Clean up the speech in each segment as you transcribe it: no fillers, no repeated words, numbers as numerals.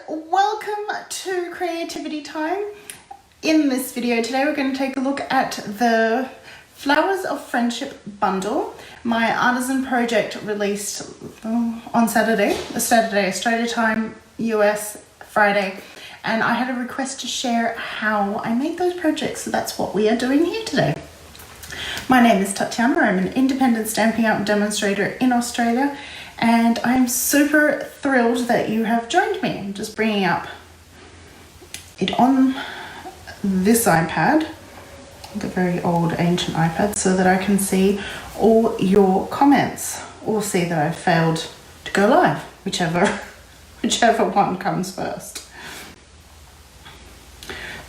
welcome to Creativity Time. In this video today we're going to take a look at the Flowers of Friendship bundle. My Artisan project released on Saturday, Australia time, US, Friday, and I had a request to share how I made those projects, so that's what we are doing here today. My name is Tatiana. I'm an independent Stampin' Up! Demonstrator in Australia, and I'm super thrilled that you have joined me. I'm just bringing up it on this iPad, the very old ancient iPad, so that I can see all your comments, or see that I've failed to go live, whichever one comes first.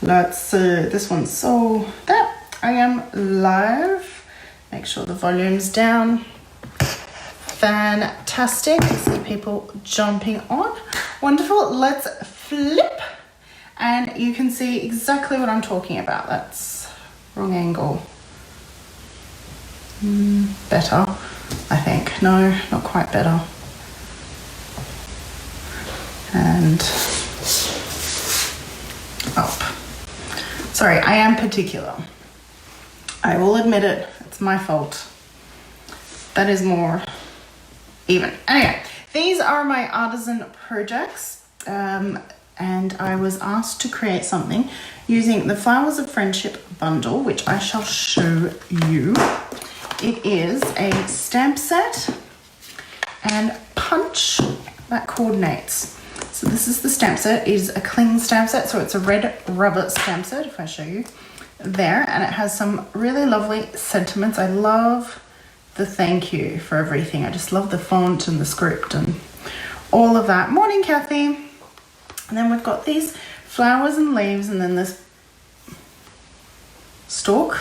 Let's see, this one's so that I am live. Make sure the volume's down. Fantastic. I see people jumping on. Wonderful. Let's flip and you can see exactly what I'm talking about. That's wrong angle. Better, I think. No, not quite better. And up. Sorry, I am particular. I will admit it, it's my fault. That is more even. Anyway, these are my Artisan projects, and I was asked to create something using the Flowers of Friendship bundle, which I shall show you. It is a stamp set and punch that coordinates. So this is the stamp set. It is a cling stamp set, so it's a red rubber stamp set, if I show you there, and it has some really lovely sentiments. I love the thank you for everything. I just love the font and the script and all of that. Morning, Kathy. And then we've got these flowers and leaves, and then this stalk,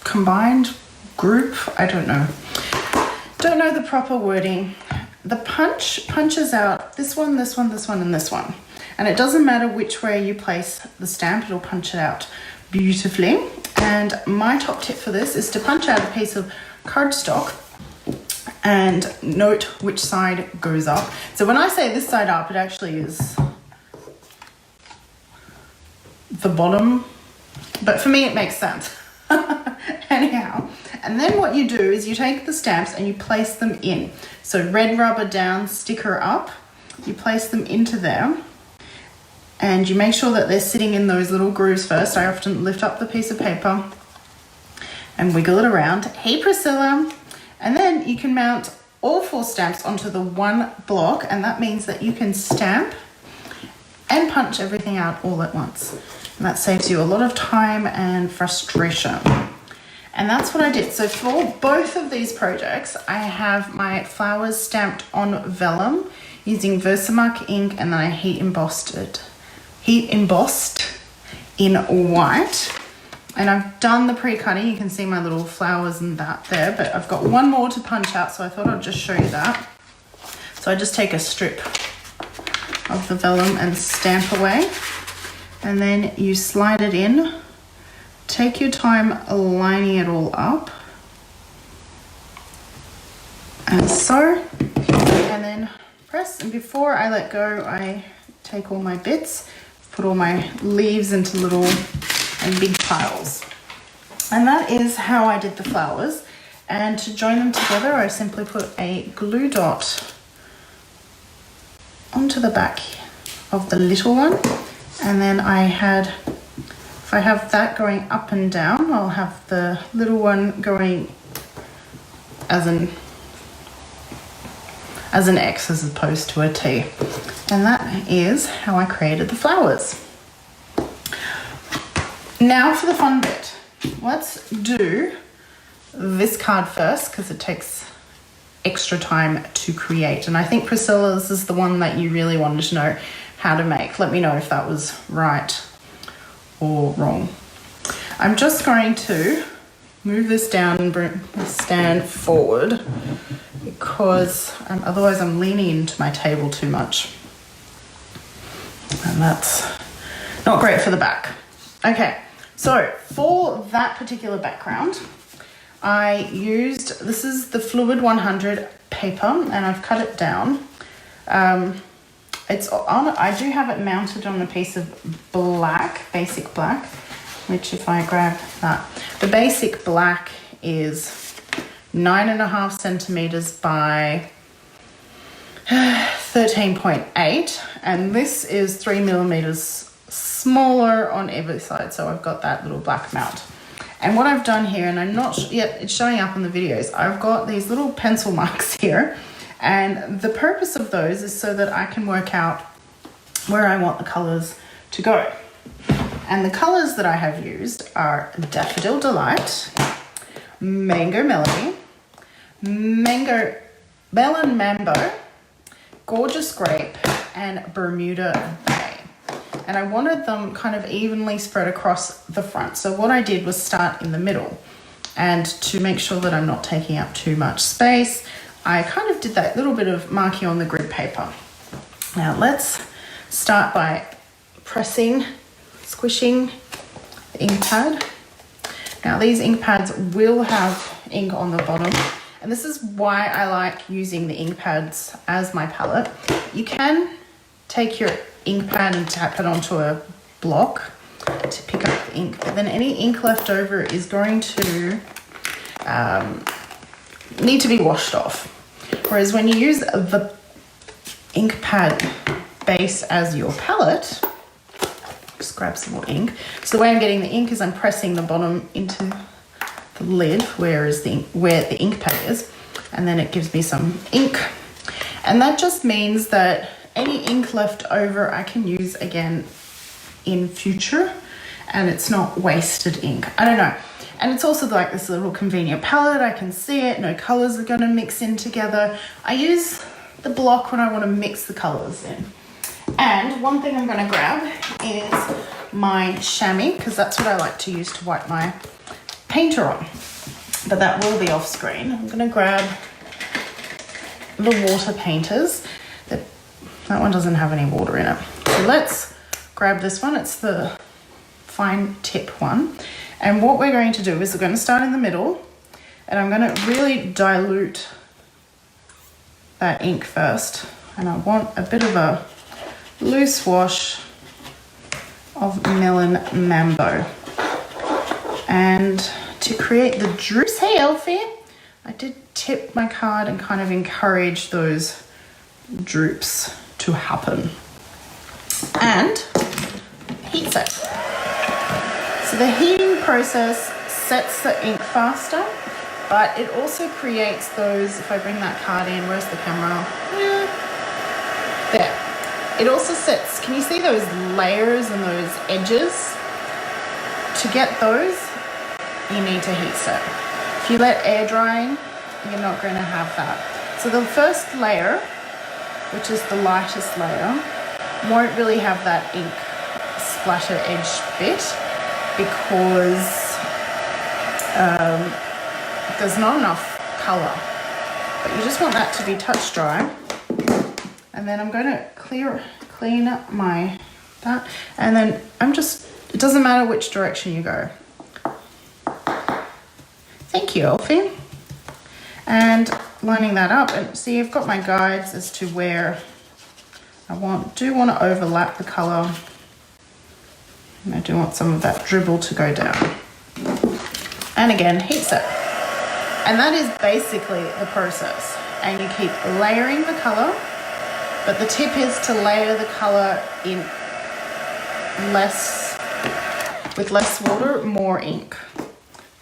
combined group. I don't know the proper wording. The punch punches out this one, this one, this one, and this one, and it doesn't matter which way you place the stamp, it'll punch it out beautifully. And my top tip for this is to punch out a piece of cardstock and note which side goes up. So when I say this side up, it actually is the bottom, but for me it makes sense. Anyhow, and then what you do is you take the stamps and you place them in. So red rubber down, sticker up, you place them into there, and you make sure that they're sitting in those little grooves first. I often lift up the piece of paper and wiggle it around. Hey, Priscilla. And then you can mount all 4 stamps onto the one block, and that means that you can stamp and punch everything out all at once. And that saves you a lot of time and frustration. And that's what I did. So for both of these projects, I have my flowers stamped on vellum using Versamark ink, and then I heat embossed in white. And I've done the pre-cutting. You can see my little flowers and that there, but I've got one more to punch out, so I thought I'd just show you that. So I just take a strip of the vellum and stamp away, and then you slide it in. Take your time lining it all up, and so, and then press. And before I let go, I take all my bits, put all my leaves into little and big piles. And that is how I did the flowers. And to join them together, I simply put a glue dot onto the back of the little one. And then if I have that going up and down, I'll have the little one going as an X as opposed to a T. And that is how I created the flowers. Now for the fun bit. Let's do this card first, because it takes extra time to create. And I think, Priscilla, this is the one that you really wanted to know how to make. Let me know if that was right or wrong. I'm just going to move this down and bring the stand forward, because otherwise I'm leaning into my table too much. And that's not great for the back. Okay, so for that particular background, I used, this is the Fluid 100 paper, and I've cut it down. it's on, I do have it mounted on a piece of black, basic black, which if I grab that, the basic black is 9.5 centimeters by 13.8, and this is 3 millimeters smaller on every side. So I've got that little black mount. And what I've done here, and I'm not yet, it's showing up in the videos, I've got these little pencil marks here, and the purpose of those is so that I can work out where I want the colors to go. And the colors that I have used are Daffodil Delight, Mango Melody, Mango Melon Mambo, Gorgeous Grape, and Bermuda Bay. And I wanted them kind of evenly spread across the front. So what I did was start in the middle, and to make sure that I'm not taking up too much space, I kind of did that little bit of marking on the grid paper. Now let's start by pressing, squishing the ink pad. Now these ink pads will have ink on the bottom, and this is why I like using the ink pads as my palette. You can take your ink pad and tap it onto a block to pick up the ink, but then any ink left over is going to need to be washed off. Whereas when you use the ink pad base as your palette, just grab some more ink. So the way I'm getting the ink is I'm pressing the bottom into the lid where the ink pad is, and then it gives me some ink. And that just means that any ink left over I can use again in future, and it's not wasted ink. I don't know. And it's also like this little convenient palette. I can see it, no colors are going to mix in together. I use the block when I want to mix the colors in. And one thing I'm going to grab is my chamois, because that's what I like to use to wipe my painter on. But that will be off screen. I'm going to grab the water painters. That one doesn't have any water in it. So let's grab this one. It's the fine tip one. And what we're going to do is we're going to start in the middle, and I'm going to really dilute that ink first. And I want a bit of a loose wash of Melon Mambo. And to create the droops, hey Elfie, I did tip my card and kind of encourage those droops to happen. And heat set. So the heating process sets the ink faster, but it also creates those, if I bring that card in, where's the camera? There. It also sets, can you see those layers and those edges? To get those, you need to heat set. If you let air drying, you're not going to have that. So the first layer, which is the lightest layer, won't really have that ink splatter edge bit because there's not enough color. But you just want that to be touch dry. And then I'm going to clean up that, and then it doesn't matter which direction you go. Thank you, Elfie. And lining that up, and see, I've got my guides as to where I do want to overlap the color, and I do want some of that dribble to go down. And again, heat set. And that is basically the process. And you keep layering the color, but the tip is to layer the color in with less water, more ink,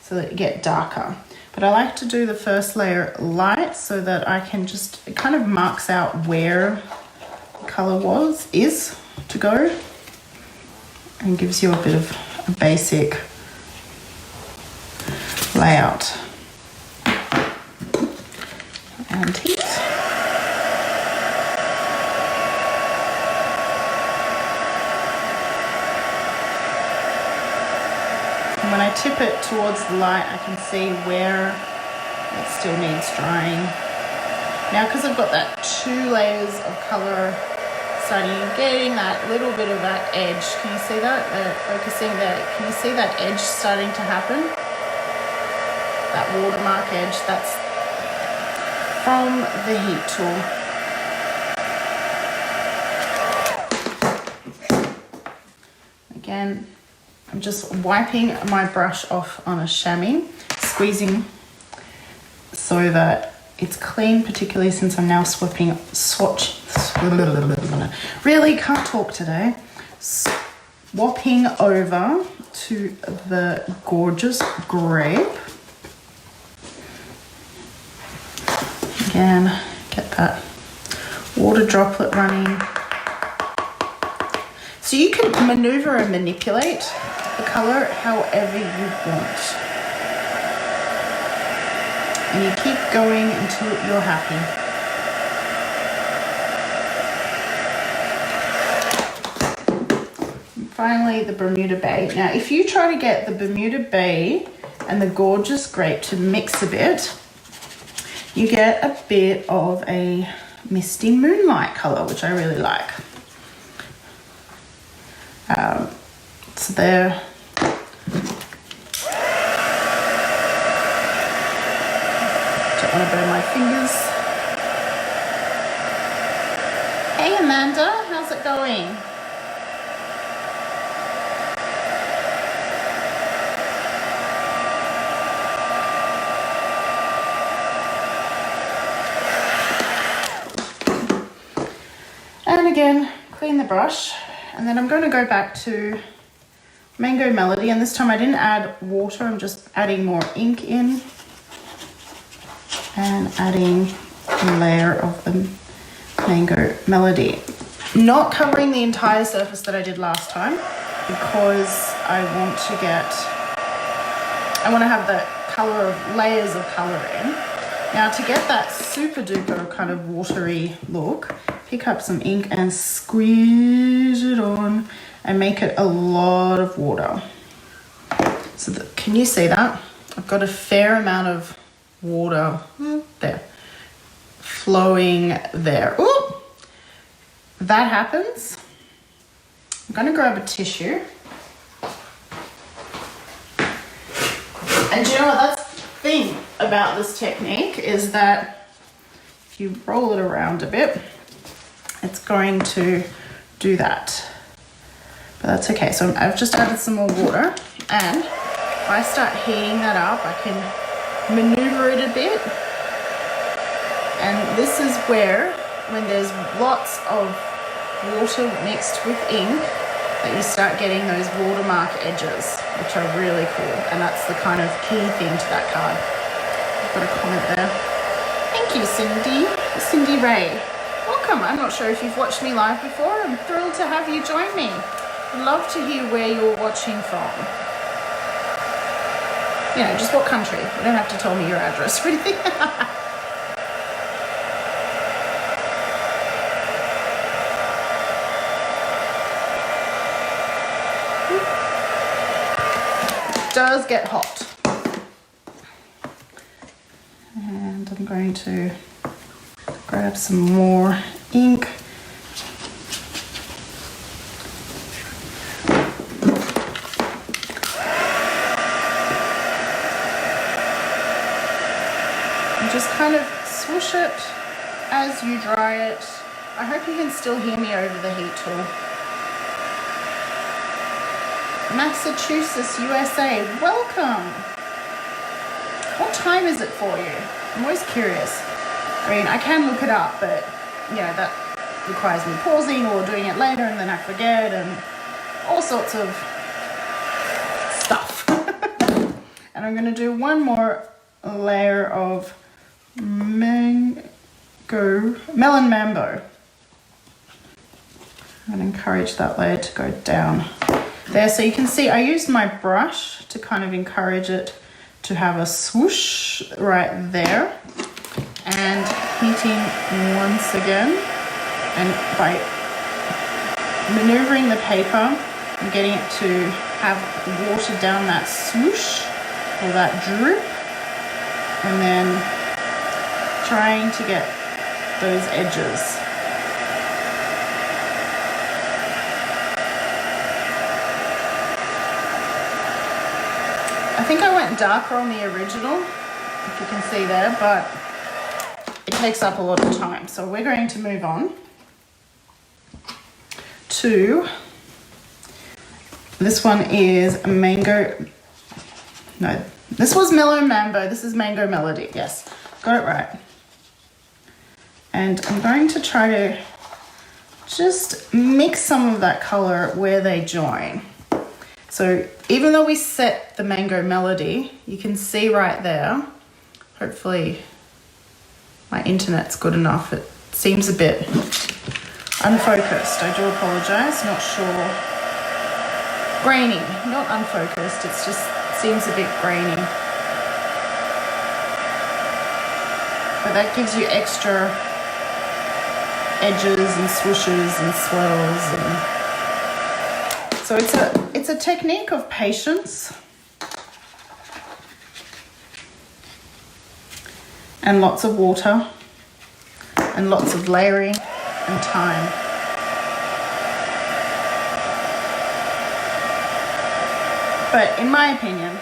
so that you get darker. But I like to do the first layer light so that I can it kind of marks out where the color is to go, and gives you a bit of a basic layout. And heat. And when I tip it towards the light, I can see where it still needs drying. Now, because I've got that 2 layers of color starting, getting that little bit of that edge. Can you see that? Focusing there. Can you see that edge starting to happen? That watermark edge, that's from the heat tool. Again, I'm just wiping my brush off on a chamois, squeezing so that it's clean, particularly since I'm now really can't talk today. Swapping over to the gorgeous grape. Again, get that water droplet running. So you can maneuver and manipulate the color however you want. And you keep going until you're happy. And finally, the Bermuda Bay. Now, if you try to get the Bermuda Bay and the gorgeous grape to mix a bit, you get a bit of a misty moonlight color, which I really like. So there. Don't want to burn my fingers. Hey Amanda, how's it going? And again, clean the brush. And then I'm going to go back to Mango Melody, and this time I didn't add water, I'm just adding more ink in and adding a layer of the Mango Melody. Not covering the entire surface that I did last time because I want to have the color of layers of color in. Now to get that super duper kind of watery look, pick up some ink and squeeze it on and make it a lot of water. So can you see that? I've got a fair amount of water there, flowing there. Ooh, that happens. I'm gonna grab a tissue. And do you know what, that's the thing about this technique is that if you roll it around a bit, it's going to do that. But that's okay. So I've just added some more water, and if I start heating that up, I can maneuver it a bit. And this is where, when there's lots of water mixed with ink, that you start getting those watermark edges, which are really cool. And that's the kind of key thing to that card. I've got a comment there. Thank you, Cindy Ray. Welcome. I'm not sure if you've watched me live before. I'm thrilled to have you join me. I'd love to hear where you're watching from. You know, just what country. You don't have to tell me your address or anything. It does get hot. And I'm going to grab some more ink. And just kind of swoosh it as you dry it. I hope you can still hear me over the heat tool. Massachusetts, USA, welcome. What time is it for you? I'm always curious. I mean, I can look it up, but you know, that requires me pausing or doing it later and then I forget and all sorts of stuff. And I'm gonna do one more layer of melon mambo. I'm gonna encourage that layer to go down there. So you can see I used my brush to kind of encourage it to have a swoosh right there. And heating once again, and by maneuvering the paper and getting it to have water down that swoosh or that droop, and then trying to get those edges. I think I went darker on the original, if you can see there, but it takes up a lot of time. So we're going to move on to This one is mango. No, this was Mellow Mambo. This is Mango Melody. Yes, got it right. And I'm going to try to just mix some of that color where they join. So even though we set the Mango Melody, you can see right there, hopefully my internet's good enough. It seems a bit unfocused. I do apologize, not sure. Grainy, not unfocused, it's just seems a bit grainy. But that gives you extra edges and swooshes and swirls, and so it's a technique of patience and lots of water and lots of layering and time. But in my opinion,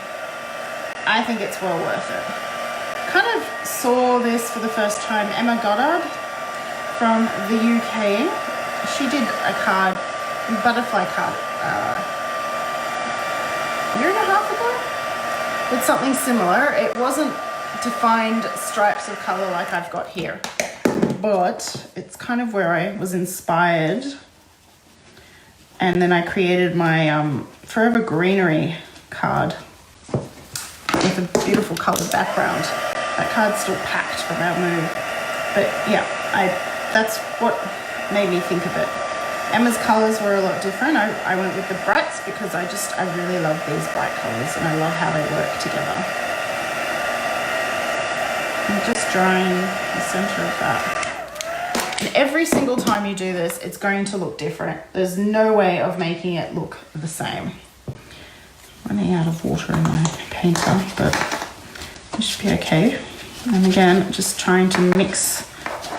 I think it's well worth it. Kind of saw this for the first time. Emma Goddard from the UK. She did a card, a butterfly card, a year and a half ago with something similar. It wasn't defined stripes of color like I've got here, but it's kind of where I was inspired. And then I created my Forever Greenery card with a beautiful colored background. That card's still packed from our move. But yeah, that's what made me think of it. Emma's colors were a lot different. I went with the brights because I really love these bright colors and I love how they work together. I'm just drawing the center of that. And every single time you do this, it's going to look different. There's no way of making it look the same. Running out of water in my painter, but it should be okay. And again, just trying to mix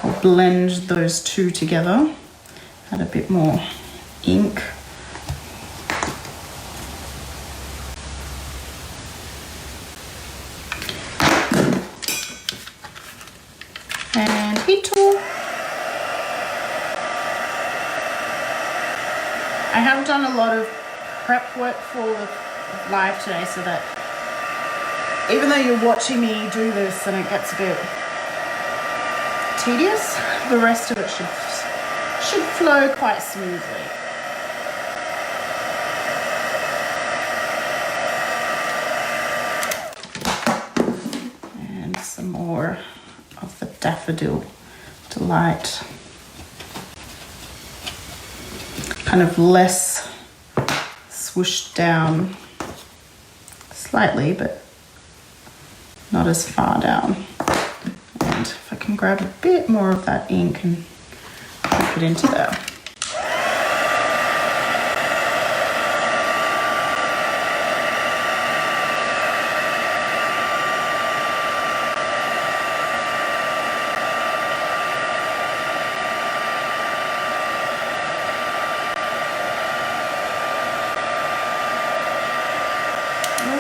or blend those two together. Add a bit more ink. And heat tool. I have done a lot of prep work for the live today so that even though you're watching me do this and it gets a bit tedious, the rest of it should flow quite smoothly. And some more of the Daffodil Delight. Kind of less swooshed down slightly, but not as far down. And if I can grab a bit more of that ink and put it into there.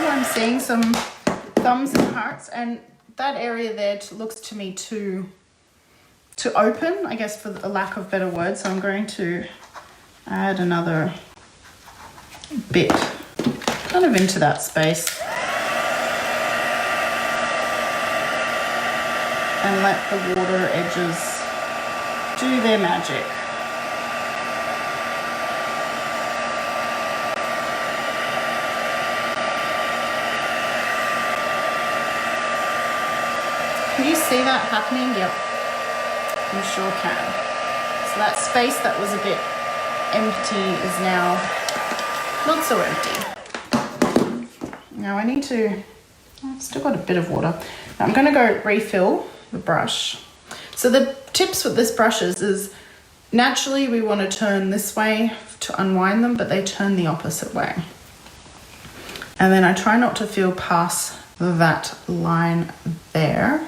I'm seeing some thumbs and hearts, and that area there looks to me too open, I guess, for the lack of better words. So I'm going to add another bit kind of into that space and let the water edges do their magic. Can you see that happening? Yep, you sure can. So that space that was a bit empty is now not so empty. Now I need to, I've still got a bit of water. Now I'm going to go refill the brush. So the tips with this brush is naturally we want to turn this way to unwind them, but they turn the opposite way. And then I try not to feel past that line there.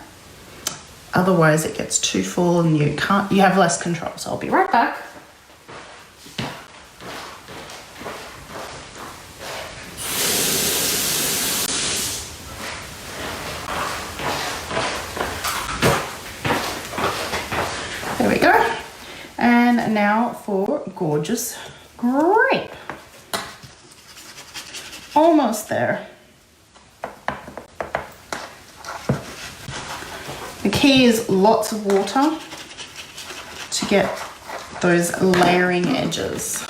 Otherwise it gets too full and you have less control. So I'll be right back. There we go. And now for Gorgeous Grape. almost there. The key is lots of water to get those layering edges.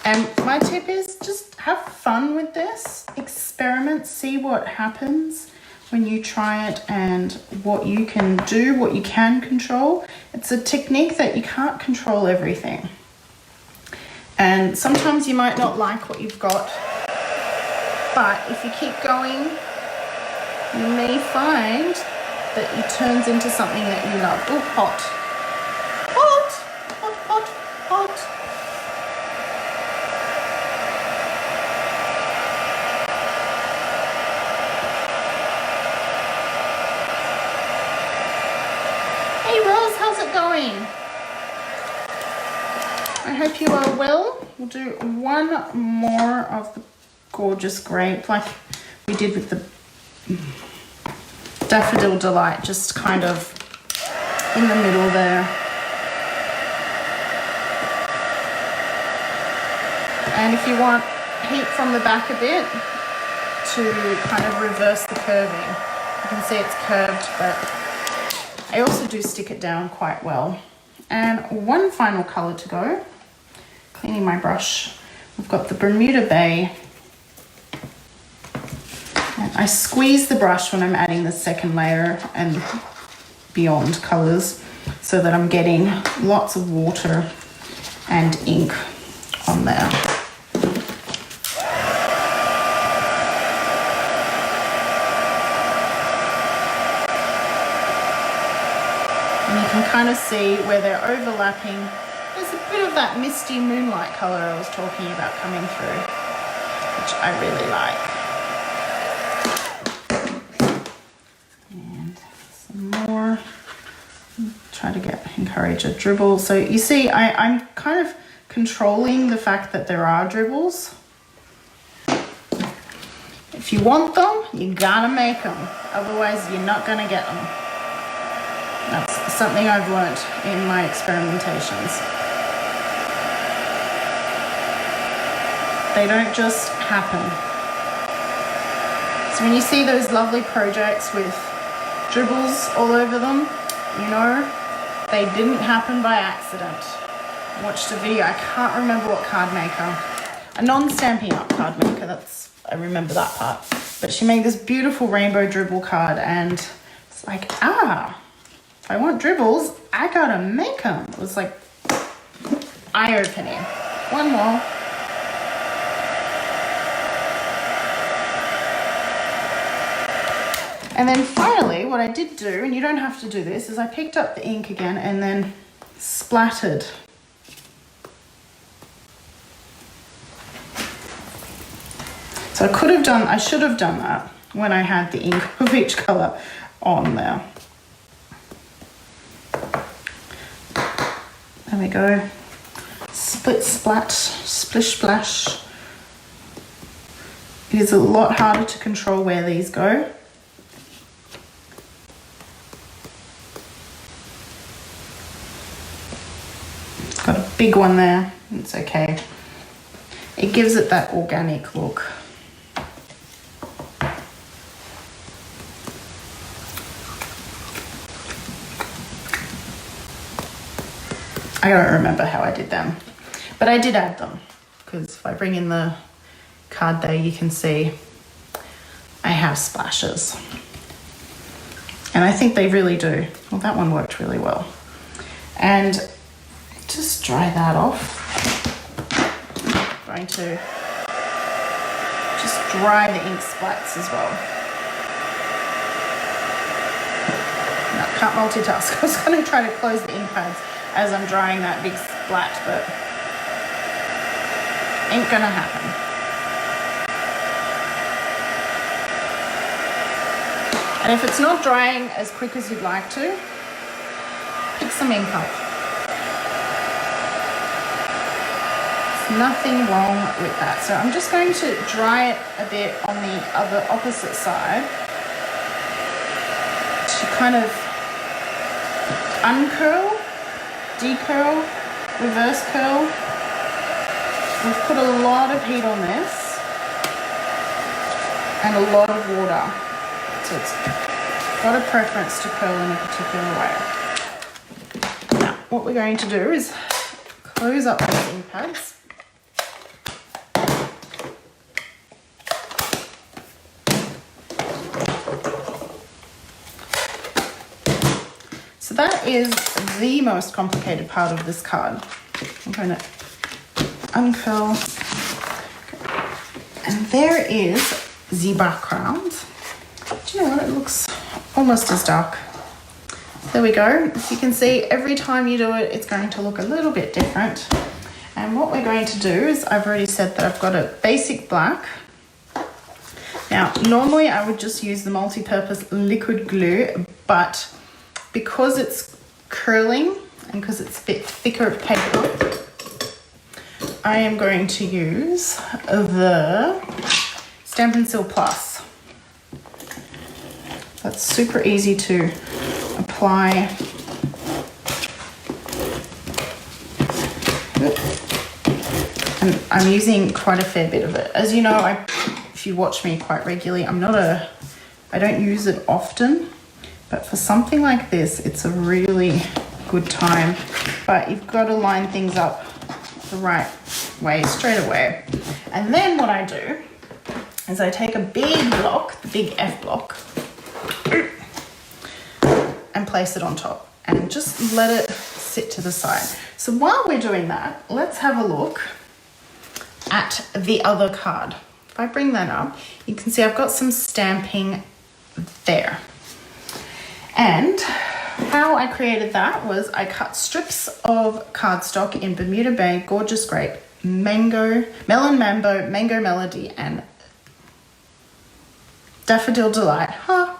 And my tip is just have fun with this, experiment, see what happens when you try it and what you can do, what you can control. It's a technique that you can't control everything. And sometimes you might not like what you've got, but if you keep going, you may find that it turns into something that you love. Oh, hot. Hot, hot, hot, hot. Hey Rose, how's it going? I hope you are well. We'll do one more of the gorgeous grape like we did with the Daffodil Delight, just kind of in the middle there. And if you want heat from the back a bit to kind of reverse the curving, you can see it's curved, but I also do stick it down quite well. And one final color to go. Cleaning my brush. We've got the Bermuda Bay. And I squeeze the brush when I'm adding the second layer and beyond colors so that I'm getting lots of water and ink on there. And you can kind of see where they're overlapping. There's a bit of that misty moonlight color I was talking about coming through, which I really like. And some more. Try to encourage a dribble. So you see, I'm kind of controlling the fact that there are dribbles. If you want them, you gotta make them. Otherwise, you're not gonna get them. That's something I've learnt in my experimentations. They don't just happen. So when you see those lovely projects with dribbles all over them, you know, they didn't happen by accident. I watched a video, I can't remember what card maker, a non-Stampin' Up card maker, I remember that part. But she made this beautiful rainbow dribble card and it's like, if I want dribbles, I gotta make them. It was like eye-opening. One more. And then finally, what I did do, and you don't have to do this, is I picked up the ink again and then splattered. So I should have done that when I had the ink of each color on there. There we go. Split, splat, splish, splash. It is a lot harder to control where these go. Got a big one there, it's okay. It gives it that organic look. I don't remember how I did them, but I did add them because if I bring in the card there, you can see I have splashes. And I think they really do. Well, that one worked really well. And just dry that off. I'm going to just dry the ink splats as well. No, can't multitask. I was going to try to close the ink pads as I'm drying that big splat, but ain't gonna happen. And if it's not drying as quick as you'd like to, pick some ink up. nothing wrong with that. So I'm just going to dry it a bit on the other opposite side to kind of uncurl, decurl, reverse curl. We've put a lot of heat on this and a lot of water. So it's got a preference to curl in a particular way. Now, what we're going to do is close up those ink pads. So that is the most complicated part of this card. I'm going to uncurl. And there is the background. Do you know what? It looks almost as dark. There we go. As you can see, every time you do it, it's going to look a little bit different. And what we're going to do is, I've already said that I've got a basic black. Now, normally I would just use the multi-purpose liquid glue, but because it's curling and because it's a bit thicker paper, I am going to use the Stampin' Seal Plus. That's super easy to apply. And I'm using quite a fair bit of it. As you know, if you watch me quite regularly, I don't use it often, but for something like this, it's a really good time. But you've got to line things up the right way straight away. And then what I do is I take a big block, the big F block, and place it on top and just let it sit to the side. So while we're doing that, let's have a look at the other card. If I bring that up, you can see I've got some stamping there. And how I created that was I cut strips of cardstock in Bermuda Bay, Gorgeous Grape, Melon Mambo, Mango Melody, and Daffodil Delight. Huh.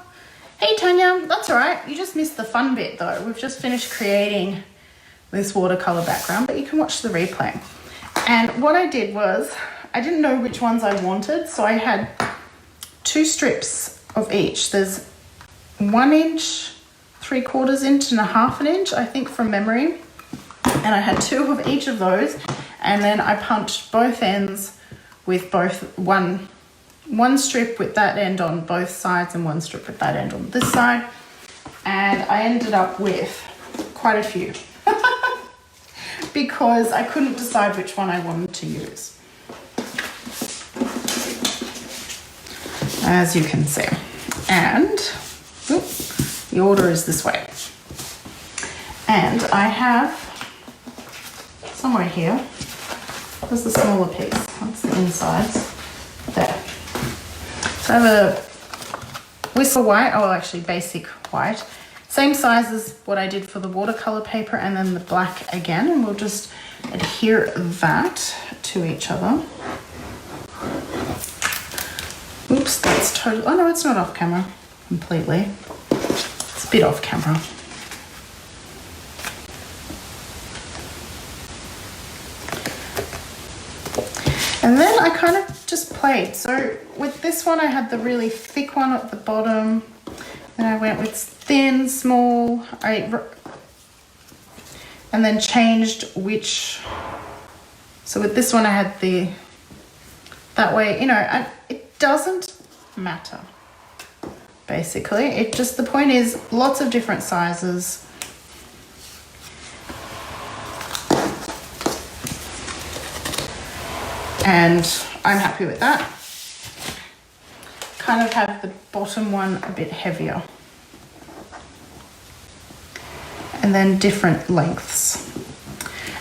Hey Tanya, that's all right. You just missed the fun bit though. We've just finished creating this watercolor background, but you can watch the replay. And what I did was, I didn't know which ones I wanted, so I had 2 strips of each. There's 1 inch, 3/4 inch, and a 1/2 inch, I think, from memory. And I had 2 of each of those, and then I punched both ends with one strip with that end on both sides and 1 strip with that end on this side, and I ended up with quite a few because I couldn't decide which one I wanted to use, as you can see. And the order is this way. And I have somewhere here, there's the smaller piece, that's the insides, there. So I have a whistle white, oh well, actually basic white, same size as what I did for the watercolor paper, and then the black again, and we'll just adhere that to each other. Oops, that's totally, oh no, it's not off camera completely. It's a bit off camera. And then I kind of just played. So with this one, I had the really thick one at the bottom. Then I went with thin, small. And then changed which. So with this one, I had that way, you know, it doesn't matter. Basically, the point is lots of different sizes. And I'm happy with that. Kind of have the bottom one a bit heavier. And then different lengths.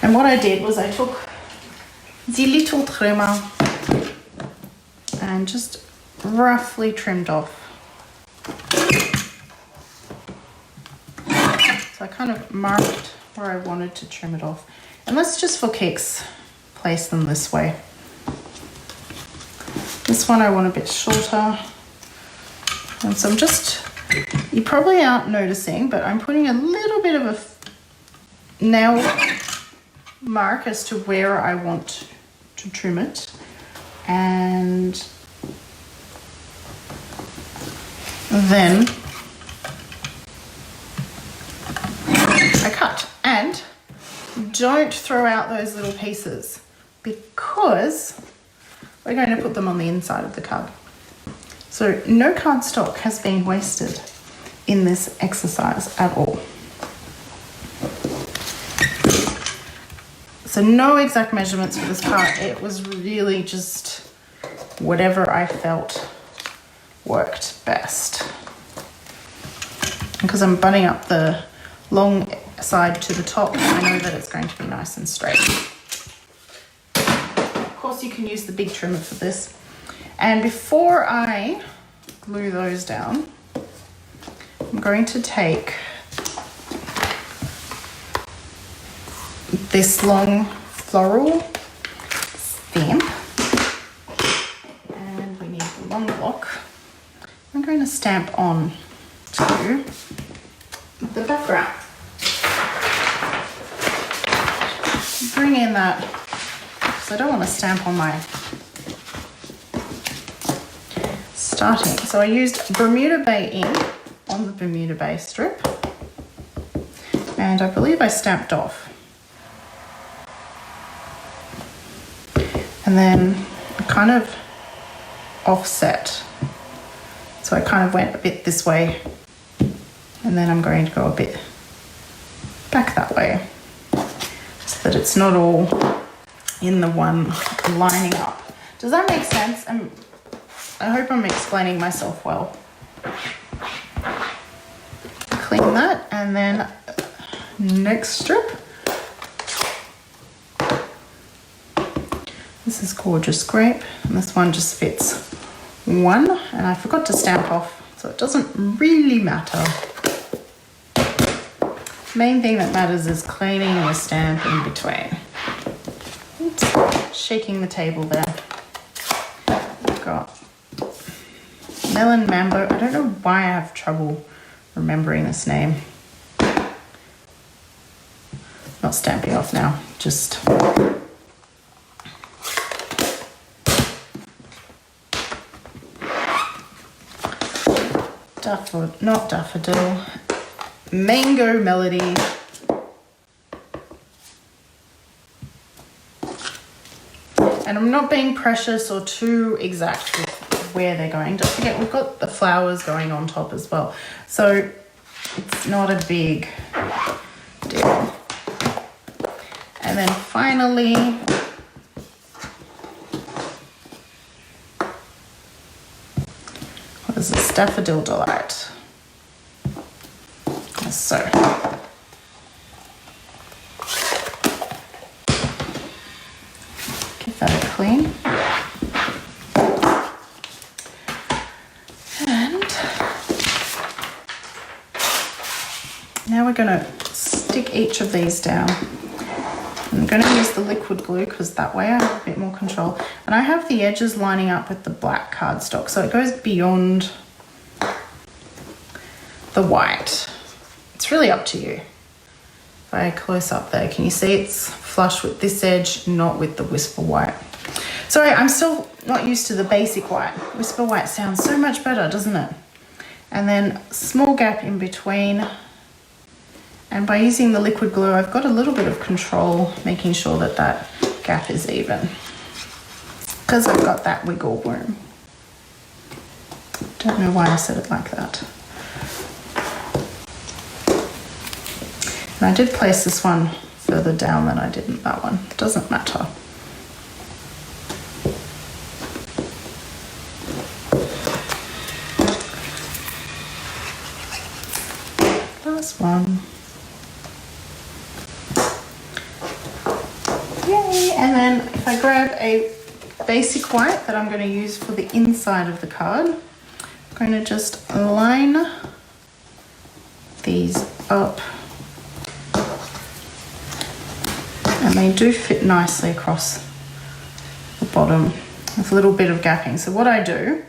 And what I did was I took the little trimmer and just roughly trimmed off. So I kind of marked where I wanted to trim it off. And let's just for kicks place them this way. This one I want a bit shorter. And so I'm just, you probably aren't noticing, but I'm putting a little bit of a nail mark as to where I want to trim it, and then I cut. And don't throw out those little pieces because we're going to put them on the inside of the card. So no cardstock has been wasted in this exercise at all. So no exact measurements for this card. It was really just whatever I felt worked best. Because I'm butting up the long side to the top, I know that it's going to be nice and straight. Of course, you can use the big trimmer for this. And before I glue those down, I'm going to take this long floral stamp, and we need the long block. I'm going to stamp on to the background. Bring in that, because I don't want to stamp on my starting. So I used Bermuda Bay ink on the Bermuda Bay strip, and I believe I stamped off. And then I kind of offset. So I kind of went a bit this way, and then I'm going to go a bit back that way, so that it's not all in the one lining up. Does that make sense? I hope I'm explaining myself well. Clean that, and then next strip. This is gorgeous grape, and this one just fits one, and I forgot to stamp off, so it doesn't really matter. Main thing that matters is cleaning your stamp in between. Oops, shaking the table there. I've got Melon Mambo. I don't know why I have trouble remembering this name. Not stamping off now, just not daffodil, mango melody. And I'm not being precious or too exact with where they're going. Don't forget, we've got the flowers going on top as well, so it's not a big deal. And then finally, what is this? Daffodil Delight. So give that a clean. And now we're going to stick each of these down. I'm going to use the liquid glue because that way I have a bit more control. And I have the edges lining up with the black cardstock, so it goes beyond the white. It's really up to you. If I close up there, can you see it's flush with this edge, not with the Whisper White? Sorry, I'm still not used to the basic white. Whisper White sounds so much better, doesn't it? And then small gap in between. And by using the liquid glue, I've got a little bit of control, making sure that that gap is even, because I've got that wiggle room. Don't know why I said it like that. And I did place this one further down than I did in that one. Doesn't matter. Last one. Yay! And then if I grab a basic white that I'm going to use for the inside of the card, I'm going to just line these up. And they do fit nicely across the bottom with a little bit of gapping. So what I do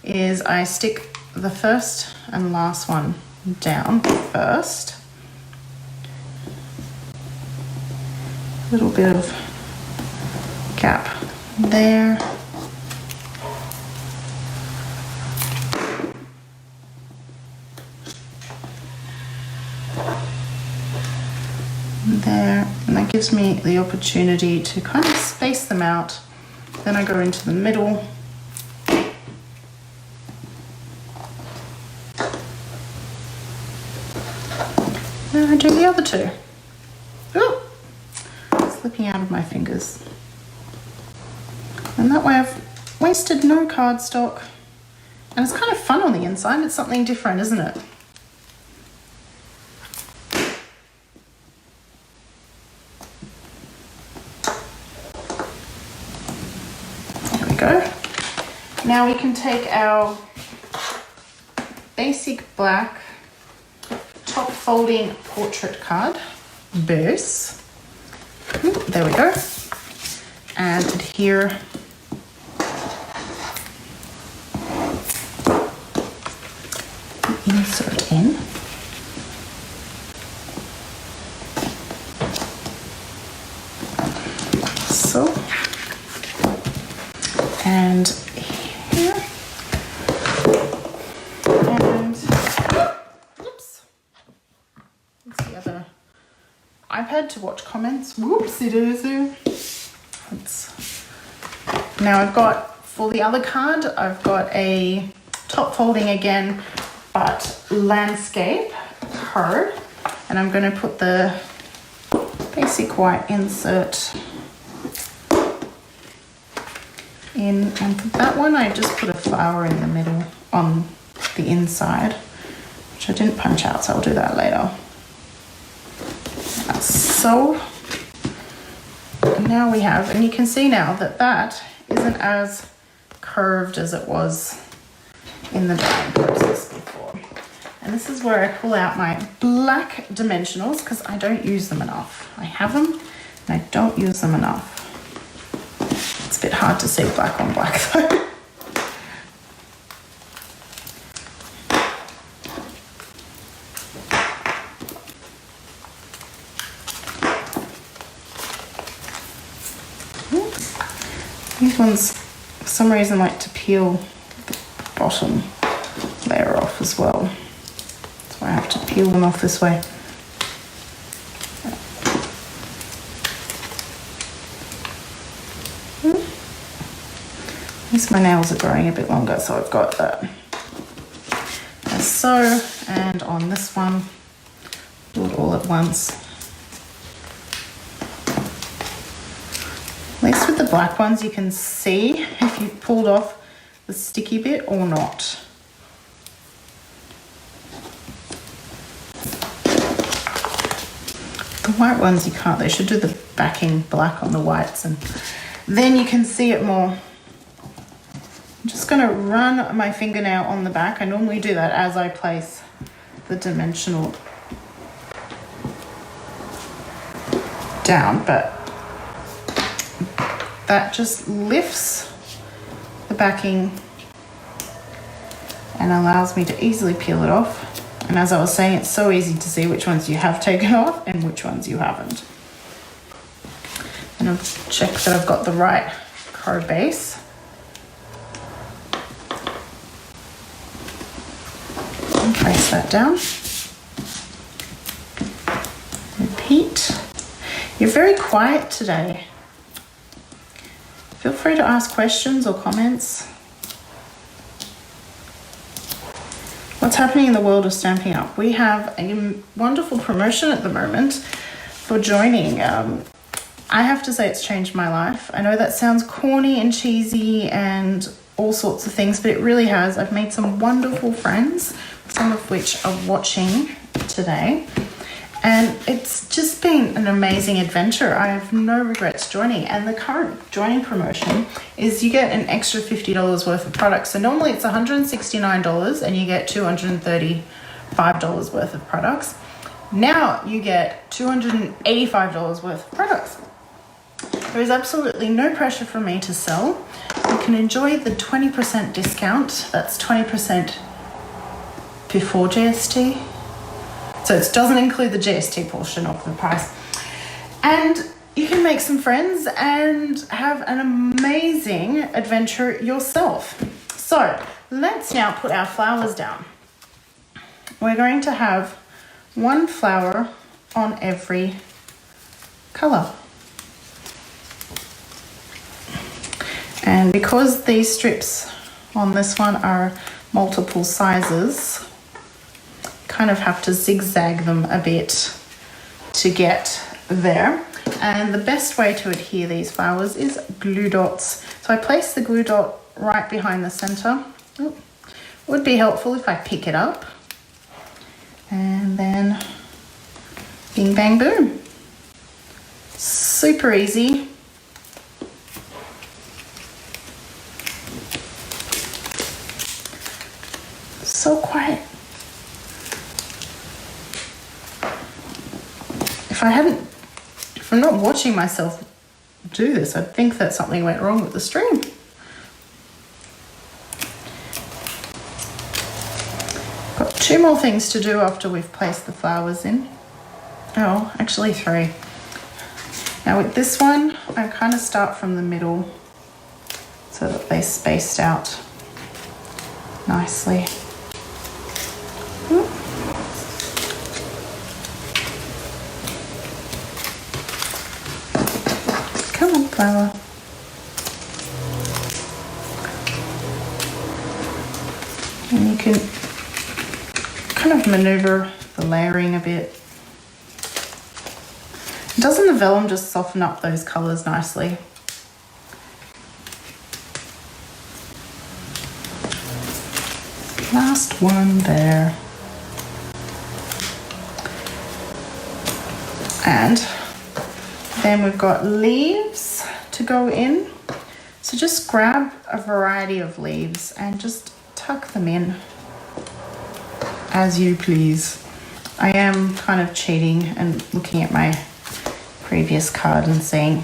is I stick the first and last one down first. A little bit of gap there. There, and that gives me the opportunity to kind of space them out. Then I go into the middle. And I do the other two. Ooh, slipping out of my fingers. And that way I've wasted no cardstock. And it's kind of fun on the inside. It's something different, isn't it? There we go. Now we can take our basic black top folding portrait card base. There we go. And adhere insert in. So, and here, and oops, what's the other iPad to watch comments? Whoopsie daisy. Now I've got, for the other card, I've got a top folding again, but landscape card, and I'm going to put the basic white insert in, and for that one I just put a flower in the middle on the inside, which I didn't punch out, so I'll do that later. So now we have, and you can see now that that isn't as curved as it was in the dyeing process before. And this is where I pull out my black dimensionals, because I don't use them enough. I have them and I don't use them enough. It's a bit hard to see black on black though. These ones, for some reason, like to peel the bottom layer off as well. That's why I have to peel them off this way. At least my nails are growing a bit longer, so I've got that. As so, and on this one, do it all at once. At least with the black ones, you can see if you've pulled off the sticky bit or not. The white ones you can't, they should do the backing black on the whites, and then you can see it more. I'm just going to run my fingernail on the back. I normally do that as I place the dimensional down, but that just lifts the backing and allows me to easily peel it off. And as I was saying, it's so easy to see which ones you have taken off and which ones you haven't. And I'll check that I've got the right card base. And place that down. Repeat. You're very quiet today. Feel free to ask questions or comments. What's happening in the world of Stampin' Up? We have a wonderful promotion at the moment for joining. I have to say it's changed my life. I know that sounds corny and cheesy and all sorts of things, but it really has. I've made some wonderful friends, some of which are watching today. And it's just been an amazing adventure. I have no regrets joining. And the current joining promotion is you get an extra $50 worth of products. So normally it's $169 and you get $235 worth of products. Now you get $285 worth of products. There is absolutely no pressure for me to sell. You can enjoy the 20% discount. That's 20% before GST. So it doesn't include the GST portion of the price. And you can make some friends and have an amazing adventure yourself. So let's now put our flowers down. We're going to have one flower on every color. And because these strips on this one are multiple sizes, kind of have to zigzag them a bit to get there. And the best way to adhere these flowers is glue dots. So I place the glue dot right behind the center. Oh, would be helpful if I pick it up. And then bing, bang, boom. Super easy. So quiet. If I'm not watching myself do this, I'd think that something went wrong with the stream. Got 2 more things to do after we've placed the flowers in. Oh, actually 3. Now with this one, I kind of start from the middle so that they spaced out nicely. Come on, flower. And you can kind of maneuver the layering a bit. Doesn't the vellum just soften up those colours nicely? Last one there. And then we've got leaves to go in. So just grab a variety of leaves and just tuck them in as you please. I am kind of cheating and looking at my previous card and seeing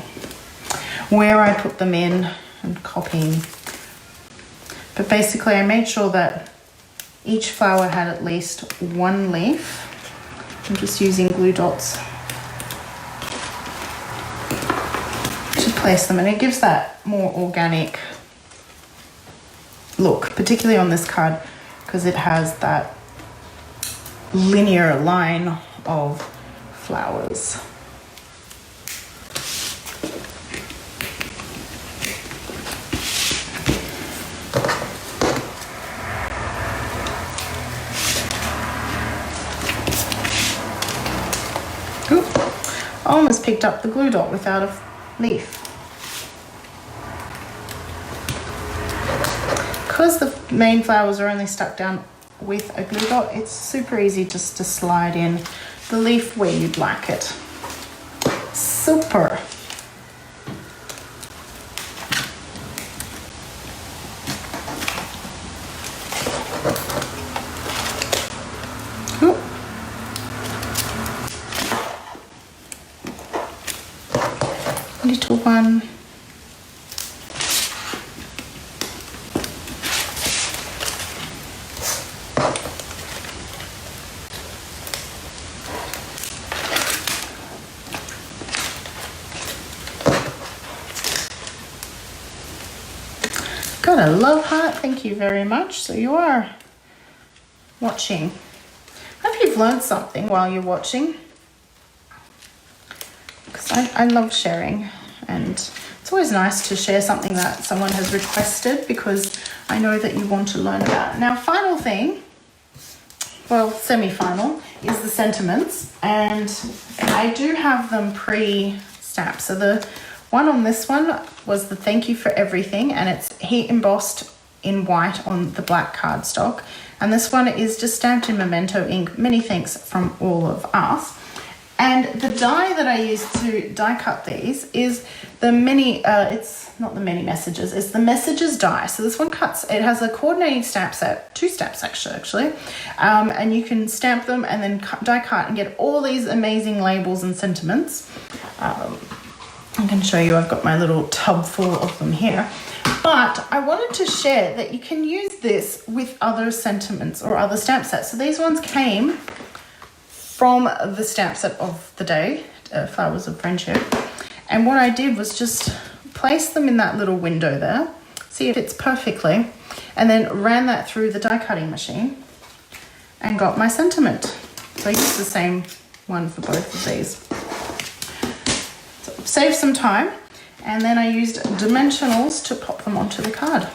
where I put them in and copying. But basically I made sure that each flower had at least 1 leaf. I'm just using glue dots to place them, and it gives that more organic look, particularly on this card because it has that linear line of flowers. I almost picked up the glue dot without a leaf. Because the main flowers are only stuck down with a glue dot, it's super easy just to slide in the leaf where you'd like it. Super. Little one. Got a love heart, thank you very much. So you are watching. I hope you've learned something while you're watching, because I love sharing, and it's always nice to share something that someone has requested because I know that you want to learn about it. Now, final thing, well, semi-final, is the sentiments, and I do have them pre-stamped. So the one on this one was the thank you for everything, and it's heat embossed in white on the black cardstock. And this one is just stamped in Memento ink. Many thanks from all of us. And the die that I use to die cut these is the mini, it's not the mini messages, it's the messages die. So this one cuts, it has a coordinating stamp set, 2 stamps actually. And you can stamp them and then die cut and get all these amazing labels and sentiments. I can show you, I've got my little tub full of them here. But I wanted to share that you can use this with other sentiments or other stamp sets. So these ones came from the stamp set of the day, Flowers of Friendship. And what I did was just place them in that little window there, see if it fits perfectly, and then ran that through the die cutting machine and got my sentiment. So I used the same one for both of these. So saved some time, and then I used dimensionals to pop them onto the card.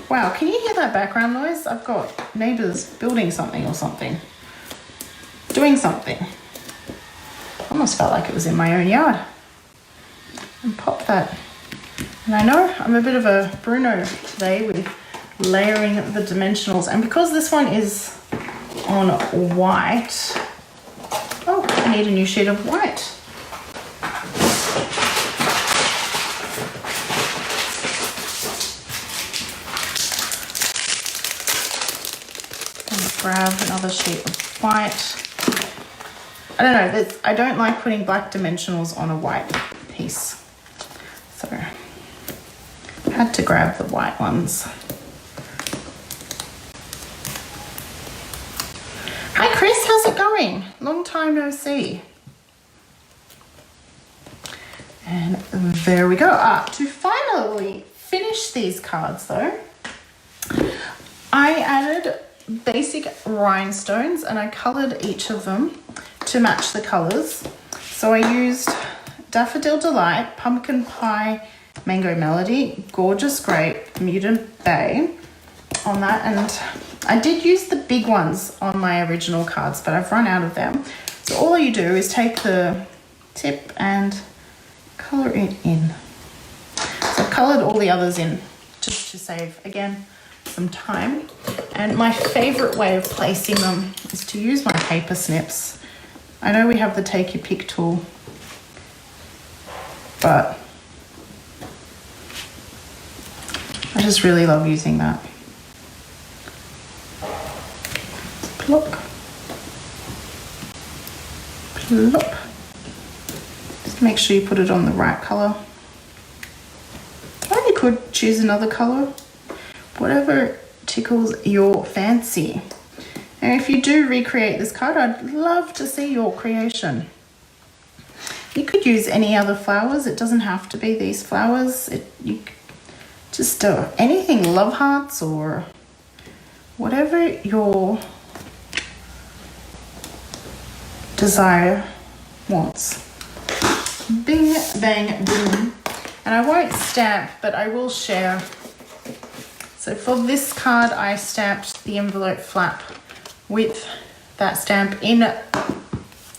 Wow, can you hear that background noise? I've got neighbours building something or something. Doing something. Almost felt like it was in my own yard. And pop that. And I know I'm a bit of a Bruno today with layering the dimensionals. And because this one is on white, oh, I need a new sheet of white. Grab another sheet of white. I don't know, I don't like putting black dimensionals on a white piece. So I had to grab the white ones. Hi Chris, how's it going? Long time no see. And there we go. To finally finish these cards though, I added basic rhinestones and I coloured each of them to match the colours. So I used Daffodil Delight, Pumpkin Pie, Mango Melody, Gorgeous Grape, Bermuda Bay on that, and I did use the big ones on my original cards, but I've run out of them. So all you do is take the tip and colour it in. So I've coloured all the others in just to save, again, some time. And my favourite way of placing them is to use my paper snips. I know we have the take your pick tool, but I just really love using that. Plop. Plop. Just make sure you put it on the right colour. Or you could choose another colour. Whatever tickles your fancy. And if you do recreate this card, I'd love to see your creation. You could use any other flowers. It doesn't have to be these flowers. You just anything, love hearts or whatever your desire wants. Bing, bang, boom. And I won't stamp, but I will share. So for this card, I stamped the envelope flap with that stamp in the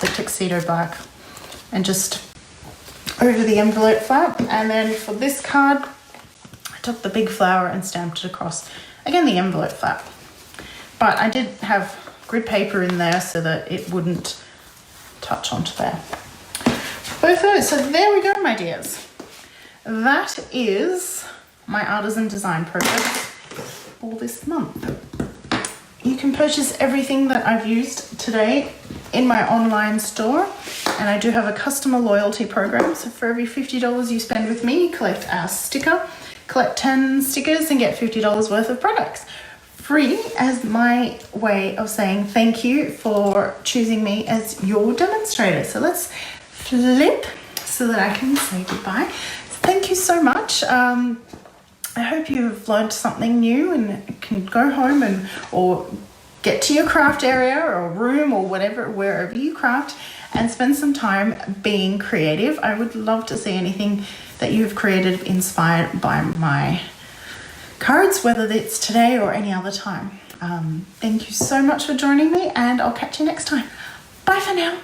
tuxedo bark and just over the envelope flap. And then for this card, I took the big flower and stamped it across, again, the envelope flap. But I did have grid paper in there so that it wouldn't touch onto there. Both those. So there we go, my dears. That is my Artisan design project for this month. You can purchase everything that I've used today in my online store, and I do have a customer loyalty program. So for every $50 you spend with me, you collect a sticker, collect 10 stickers and get $50 worth of products free, as my way of saying thank you for choosing me as your demonstrator. So let's flip so that I can say goodbye. Thank you so much. I hope you've learned something new and can go home or get to your craft area or room or wherever you craft and spend some time being creative. I would love to see anything that you've created inspired by my cards, whether it's today or any other time. Thank you so much for joining me, and I'll catch you next time. Bye for now.